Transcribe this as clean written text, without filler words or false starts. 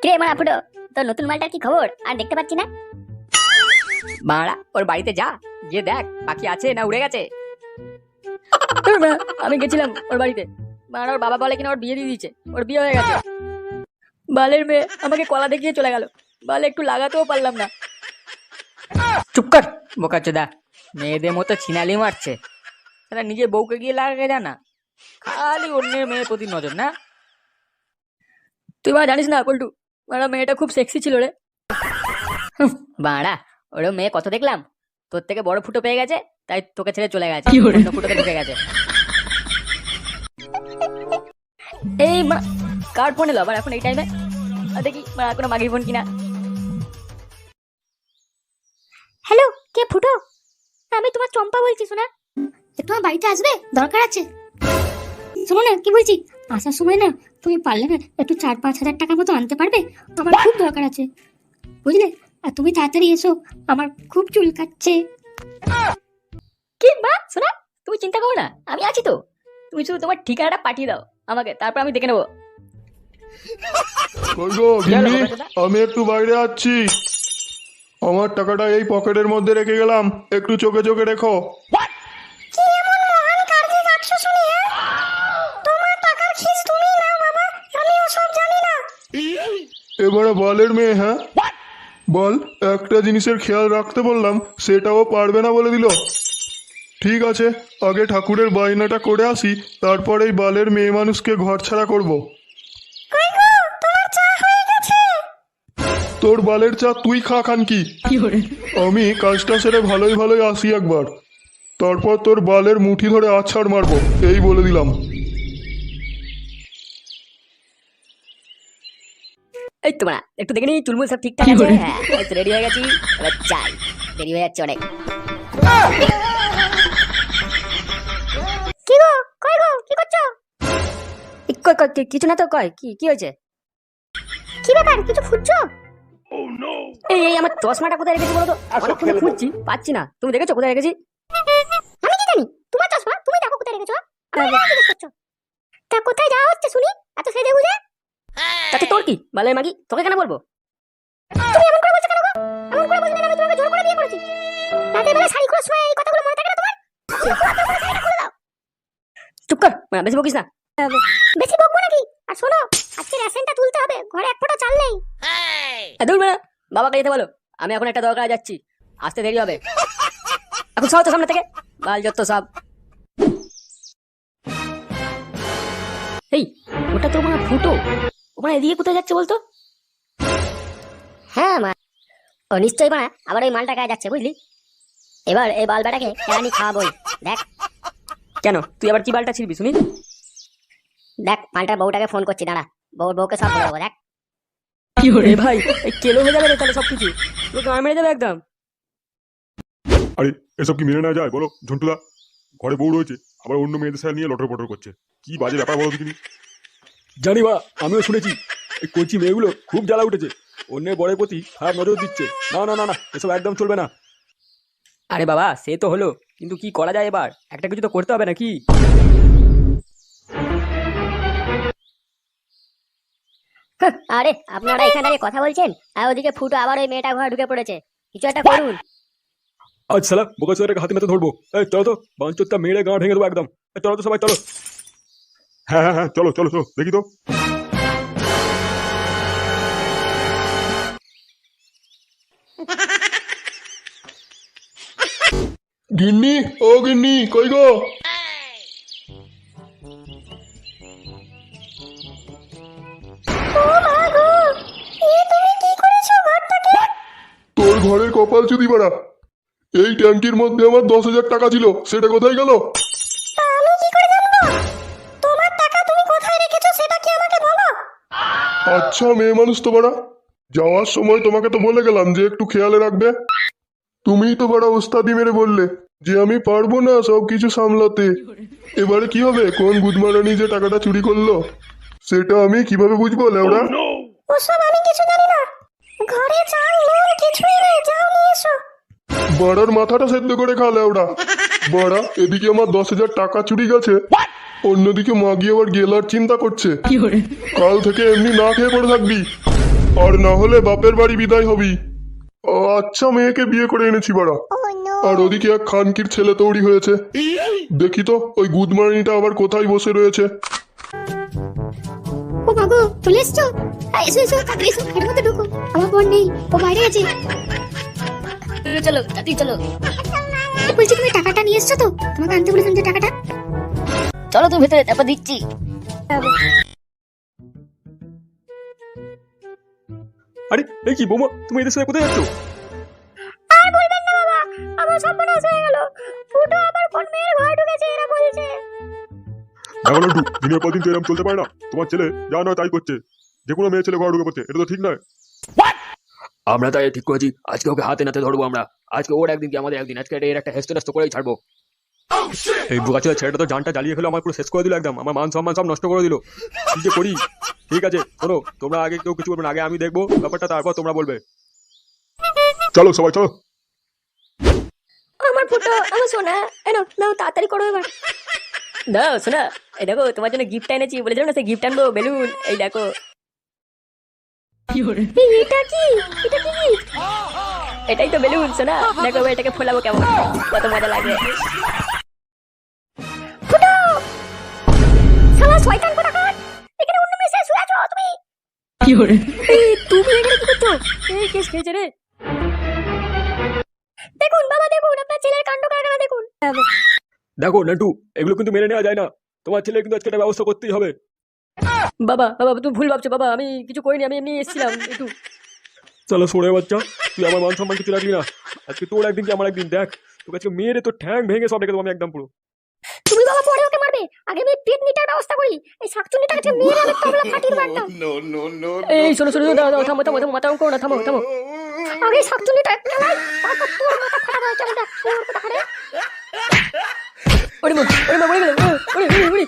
রে মারা ফুটো, তোর নতুন মালটার কি খবর? আর দেখতে পাচ্ছি না। মারা ওর বাড়িতে যা, গিয়ে দেখ বাকি আছে না উড়ে গেছে। আমি গেছিলাম ওর বাড়িতে, মারা ওর বাবা বলে কিনা ওর বিয়ে দিয়ে দিয়েছে, ওর বিয়ে হয়ে গেছে। বালের মেয়ে আমাকে কলা দেখিয়ে চলে গেল, বালে একটু লাগাতেও পারলাম না। চুপ কর বোকাচোদা, মেয়েদের মতো ছিনালি মারছে, তারা নিজের বউকে গিয়ে লাগাকে জানা, খালি অন্যের মেয়ের প্রতি নজর না। তুই মা জানিস না পল্টু, মারা মেয়েটা খুব সেক্সি ছিল রে। বাড়া ওরও মেয়ে কত দেখলাম, তোর থেকে বড় ফুটো পেয়ে গেছে তাই তোকে ছেড়ে চলে গেছে, অন্য ফুটোতে ঢুকে গেছে। এই মা কার ফোন এলো আবার এখন এই টাইমে? দেখি মা কোনো মাগির ফোন কিনা। হ্যালো, কে ফুটো? আমি তোমার চম্পা বলছি। শোনা, একটু আমার বাড়িতে আসবে, দরকার আছে। শোনো না কি বলছি, আসার সময় না তুমি পারলে না একটু 4-5 হাজার টাকা মতো আনতে পারবে? আমার খুব দরকার আছে, বুঝলে? আর তুমি তাড়াতাড়ি এসো, আমার খুব চুলকাচ্ছে। কি মা শোনা, তুমি চিন্তা করো না, আমি আছি তো। তুমি শুধু তোমার ঠিকানাটা পাঠিয়ে দাও আমাকে, তারপর আমি দেখে নেবো। কই গো গিন্নি, আমি একটু বাইরে যাচ্ছি। আমার টাকাটা এই পকেটের মধ্যে রেখে গেলাম, একটু চোখে চোখে রেখো। এবারে বলের মেয়ে, হ্যাঁ বল, একটা জিনিসের খেয়াল রাখতে বললাম সেটাও পারবে না বলে দিল। ঠিক আছে, আগে ঠাকুরের বায়নাটা করে আসি, তারপর এই বালের মেয়ে মানুষকে ঘর ছাড়া করবো। তোর বালের চা তুই খা খান কি, আমি কাজটা সেরে ভালোই ভালোই আসি একবার, তারপর তোর বালের মুঠি ধরে আছাড় মারবো, এই বলে দিলাম। এই তোমরা একটু দেখে নি চুলমুল সব ঠিকঠাক আছে? হ্যাঁ রেডি হয়ে গেছি, এবার যাই, দেরি হয়ে যাচ্ছে অনেক। কি গো, কই গো, কি করছো? কিছু না তো, কয় কি কি হয়েছে? কি ব্যাপার, কিছু খুঁজছো? এই এই আমার চশমাটা কোথায় রেখেছি বলো তো, অনেকক্ষণ খুঁজছি পাচ্ছি না। তুমি দেখেছো কোথায় রেখেছি? আমি কি জানি, তোমার চশমা তুমি দেখো কোথায় রেখেছো। আমার কি জিজ্ঞেস করছো? তা কোথায় যাওয়া হচ্ছে শুনি, এত সেজে গুজে? তাতে তোর কি, বালের মাগি, তোকে কেন বলবো? তুমি এমন করে বলছো কেন গো? এমন করে বলছো না, আমি তোমাকে জোর করে বিয়ে করেছি। রাতের বেলা শাড়ি খোলার সময় এই কথাগুলো মনে থাকে না তোমার? শাড়িটা খুলে দাও। চুপ কর, বেশি বকিস না। বেশি বকবো নাকি? আর শোনো, আজকে রেশনটা তুলতে হবে, ঘরে এক ফোঁটা চাল নেই। দূর বেড়া, বাবাকে যেতে বলো, আমি এখন একটা দরকারে যাচ্ছি, আসতে দেরি হবে। এখন সব তো সামনে থেকে, বাল যত সব। এই ওটা তো মানে ফুটো, ওখানে এদিকে কোথায় যাচ্ছে বলতো? হ্যাঁ মা, ও নিশ্চয়ই মা আবার ওই মালটা গায়ে যাচ্ছে, বুঝলি? এবার এই বাল বেটাকে কেরানি খাওয়াবই, দেখ। কেন তুই আবার কি বালটা ছিড়বি শুনি? দেখ মালটার বউটাকে ফোন করছি, দাঁড়া, বউকে সব বলে দেবো, দেখ। কি হরে ভাই, এই কেলো হয়ে যাবে রে তাহলে সবকিছু, তোকে আর মেরে দেবে একদম। আরে এসব কি মেনে নেওয়া যায় বলো ঝন্টুদা? ঘরে বউ রয়েছে, আবার অন্য মেয়েদের সাথে নিয়ে লটর পটর করছে, কি বাজে ব্যাপার বলো তুমি? জানি বা, আমিও শুনেছি এই কচি মেয়েগুলো খুব জ্বালা উঠেছে, অন্যের বরের প্রতি খারাপ নজর দিচ্ছে। না না না না, এসব একদম চলবে না। আরে বাবা সে তো হলো, কিন্তু কি করা যায় এবার, একটা কিছু তো করতে হবে নাকি? আরে আপনারা এখানে দাঁড়িয়ে কথা বলছেন, আর ওদিকে ফুটো আবার ওই মেয়েটা ঘরে ঢুকে পড়েছে, কিছু একটা করুন। আজ সালা বোকা চোরের হাতে মেতে ধরবো। এই চলো তো, বাঞ্চোরটা মেরে গাঁ ভেঙে দেবো একদম। চলো তো সবাই, চলো। হ্যাঁ হ্যাঁ হ্যাঁ, চলো চলো চলো, দেখি তো। গিন্নি, ও গিন্নি, কই গো? তোর ঘরের কপাল চুদি বাড়া, এই ট্যাঙ্কির মধ্যে আমার 10,000 টাকা ছিল, সেটা কোথায় গেল? আমি কি করে জানবো? তোমার টাকা তুমি কোথায় রেখেছো সেটা কি আমাকে বলো? আচ্ছা মেয়ে মানুষ তো বাড়া, যাওয়ার সময় তোমাকে তো বলে গেলাম যে একটু খেয়ালে রাখবে। তুমিই তো বাড়া ওস্তাদি মেরে বললে যে আমি পারবো না সব কিছু সামলাতে। এবারে কি হবে, কোন গুদমারানি যে টাকাটা চুরি করলো সেটা আমি কিভাবে বুঝবো লেওড়া? ওসব আমি কিছু জানি না, ঘরে চাল নুন কিছুই নেই, যাও নিয়ে এসো। বাড়ার মাথাটা সেদ্ধ করে খা লেওড়া। বাড়া এদিকে আমার 10,000 টাকা চুরি গেছে, অন্যদিকে মাগি আবার গেলার চিন্তা করছে। কাল থেকে এমনি না খেয়ে পড়ে থাকবি। আর না হলে বাপের বাড়ি বিদায় হবি। আচ্ছা মেয়েকে বিয়ে করে এনেছি বাড়া। আর ওদিকে এক খানকির ছেলে তৈরি হয়েছে। দেখি তো ওই গুদমারানিটা আবার কোথায় বসে রয়েছে। ও মাগো চলে এসছো? এসো এসো তাড়াতাড়ি এসো, ঘরের মধ্যে ঢুকো। আমার বোন নেই, ও বাইরে আছে। চলো তাড়াতাড়ি চলো। বলছি তুমি টাকাটা নিয়ে এসছো তো? তোমাকে আনতে বলেছিলাম যে টাকাটা। চলো তুমি ভেতরে, তারপর দিচ্ছি। আরে এই কি বৌমা, তুমি এদের সাথে কোথায় যাচ্ছ? আর বলবেন না বাবা, আমার সর্বনাশ হয়ে গেল। ফুটো আবার কোন মেয়ের ঘরে ঢুকেছে এরা বলছে। দেখো লন্টু, দিনের পর দিন তো এরকম চলতে পারে না। তোমার ছেলে যা নয় তাই করছে, যে কোনো মেয়ে ছেলে ঘরে ঢুকে পড়ছে, এটা তো ঠিক নয়। আমরা তাই ঠিক করেছি, আজকে ওকে হাতে নাতে ধরবো আমরা। আজকে ওর একদিন কি আমাদের একদিন, আজকে এর একটা হেস্ত নেস্ত করেই ছাড়বো। এই বোকাচোদা ছেলেটা তো জানটা জ্বালিয়ে খেলো, আমার পুরো শেষ করে দিল একদম, আমার মান সম্মান সব নষ্ট করে দিল। কি যে করি। ঠিক আছে শোনো, তোমরা আগে কেউ কিছু বলবে না, আগে আমি দেখবো ব্যাপারটা, তারপর তোমরা বলবে। চলো সবাই চলো। আমার ফুটো, আমার সোনা, এনো নাও তাড়াতাড়ি করো এবার। দাও শোনা, এই দেখো তোমার জন্য গিফট এনেছি, বলেছিলাম না সেই গিফট আনবো, বেলুন। এই দেখো। এটা কি? এটা কি? এটাই তো বেলুন শোনা, দেখো এবার এটাকে ফোলাবো কেমন, কত মজা লাগে। ফুটো! শালা শয়তান কোথাকার! এখানে অন্য মেয়ে শুয়ে আছো তুমি? এই, তুমি এখানে কি করছো? এই কেস খেয়েছে রে। দেখুন বাবা, দেখুন আপনার ছেলের কাণ্ড কারখানা দেখুন। দেখো নান্টু, এগুলো কিন্তু মেনে নেওয়া যায় না। তোমার ছেলে কিন্তু আজকে একটা ব্যবস্থা করতেই হবে। বাবা বাবা তুমি ভুল ভাবছো বাবা, আমি কিছু করিনি, আমি এমনি এসেছিলাম একটু। চলো সরে বাচ্চা, তুই আমার মান সম্মান কিছু রাখবি না। আজকে তোর একদিন কি আমার একদিন, দেখ তোকে আজকে মেয়েরে তো ঠ্যাং ভেঙে সব রেখে দেবো আমি একদম পুরো। তুমি বাবা পরে ওকে মারবে, আগে আমি পেট নিটার ব্যবস্থা করি। এই শাকচুনিটাকে যে মেরে আমি তবলা ফাটিয়ে মারতাম। এই শোনো শোনো, দাও দাও, থামো থামো থামো, মাথা করো না, থামো থামো। আগে শাকচুনিটা খেলাই, তারপর তোর মাথা ফাটা হয়ে যাবে। দেখ তোর কোথাকারে। ওরে মা, ওরে মা, মরে গেল। ওরে ওরে ওরে,